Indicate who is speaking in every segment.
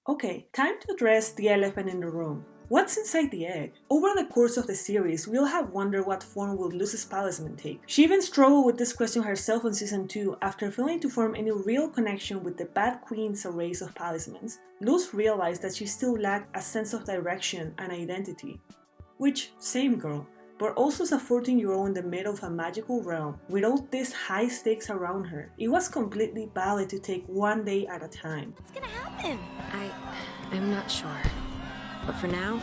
Speaker 1: Okay, time to address the elephant in the room. What's inside the egg? Over the course of the series, we'll have wondered what form will Luz's Palisman take. She even struggled with this question herself in Season 2 after failing to form any real connection with the Bad Queen's arrays of Palismans. Luz realized that she still lacked a sense of direction and identity. Which, same girl, but also as a 14-year-old in the middle of a magical realm with all these high stakes around her, it was completely valid to take one day at a time.
Speaker 2: What's gonna happen? I'm not sure. But for now,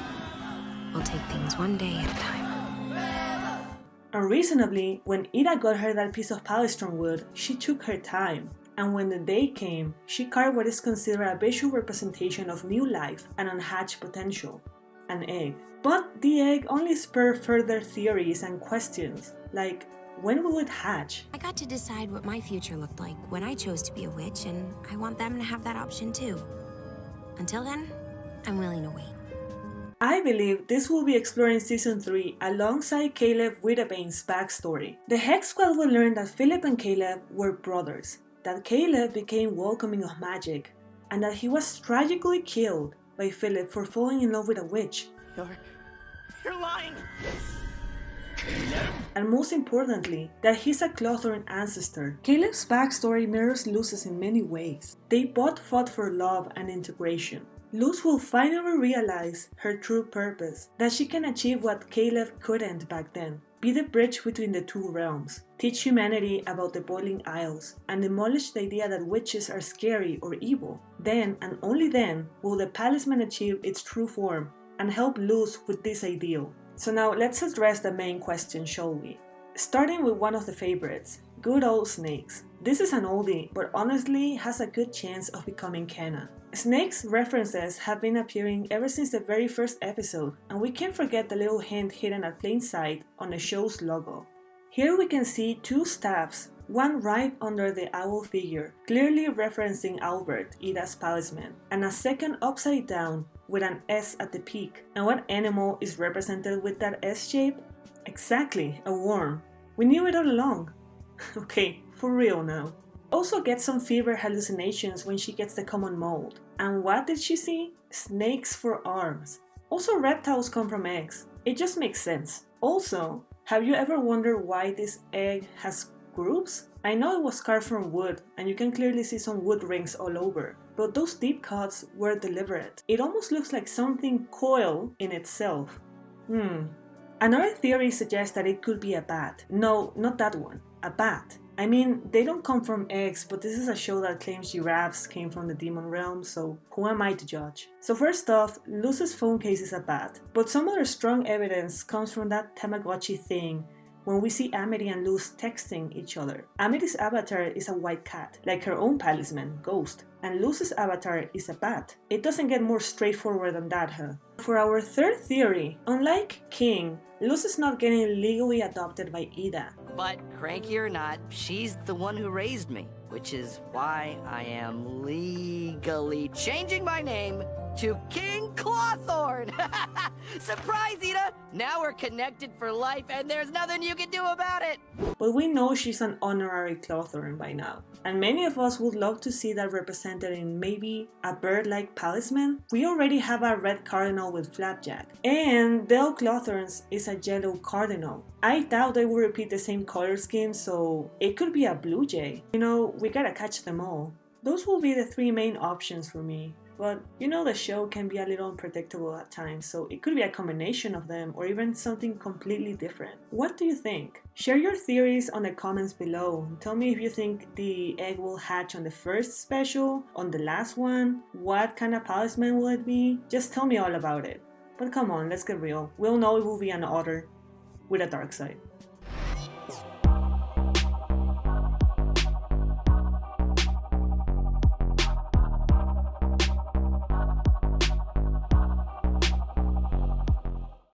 Speaker 2: we'll take things one day at a time.
Speaker 1: Unreasonably, when Ida got her that piece of Palisman wood, she took her time. And when the day came, she carved what is considered a visual representation of new life and unhatched potential. An egg. But the egg only spurred further theories and questions, like, when will it hatch?
Speaker 2: I got to decide what my future looked like when I chose to be a witch, and I want them to have that option too. Until then, I'm willing to wait.
Speaker 1: I believe this will be explored in Season 3 alongside Caleb Wittabane's backstory. The Hex Squad will learn that Philip and Caleb were brothers, that Caleb became welcoming of magic, and that he was tragically killed by Philip for falling in love with a witch.
Speaker 3: You're lying!
Speaker 1: And most importantly, that he's a Clothoran ancestor. Caleb's backstory mirrors Luz's in many ways. They both fought for love and integration. Luz will finally realize her true purpose, that she can achieve what Caleb couldn't back then. Be the bridge between the two realms, teach humanity about the Boiling Isles, and demolish the idea that witches are scary or evil. Then, and only then, will the Palisman achieve its true form and help Luz with this ideal. So now let's address the main question, shall we? Starting with one of the favorites, good old snakes. This is an oldie, but honestly has a good chance of becoming canon. Snakes references have been appearing ever since the very first episode, and we can't forget the little hint hidden at plain sight on the show's logo. Here we can see two staffs, one right under the owl figure, clearly referencing Albert, Ida's Palisman, and a second upside down with an S at the peak. And what animal is represented with that S shape? Exactly, a worm. We knew it all along. Okay, for real now. Also gets some fever hallucinations when she gets the common mold. And what did she see? Snakes for arms. Also reptiles come from eggs. It just makes sense. Also, have you ever wondered why this egg has grooves? I know it was carved from wood and you can clearly see some wood rings all over, but those deep cuts were deliberate. It almost looks like something coiled in itself. Another theory suggests that it could be a bat. No, not that one. A bat. I mean, they don't come from eggs, but this is a show that claims giraffes came from the demon realm, so who am I to judge? So first off, Luz's phone case is a bat, but some other strong evidence comes from that Tamagotchi thing when we see Amity and Luz texting each other. Amity's avatar is a white cat, like her own Palisman, Ghost, and Luz's avatar is a bat. It doesn't get more straightforward than that, huh? For our third theory, unlike King, Luz is not getting legally adopted by Ida.
Speaker 3: But cranky or not, she's the one who raised me, which is why I am legally changing my name to King Clawthorn! Surprise, Ida! Now we're connected for life and there's nothing you can do about it!
Speaker 1: But we know she's an honorary Clawthorn by now, and many of us would love to see that represented in maybe a bird-like Palisman. We already have a red cardinal with Flapjack, and Del Clawthorn's is a yellow cardinal. I doubt they will repeat the same color scheme, so it could be a blue jay. You know, we gotta catch them all. Those will be the three main options for me. But you know the show can be a little unpredictable at times, so it could be a combination of them or even something completely different. What do you think? Share your theories on the comments below. Tell me if you think the egg will hatch on the first special, on the last one, what kind of Palisman will it be? Just tell me all about it. But come on, let's get real. We'll know it will be an otter with a dark side.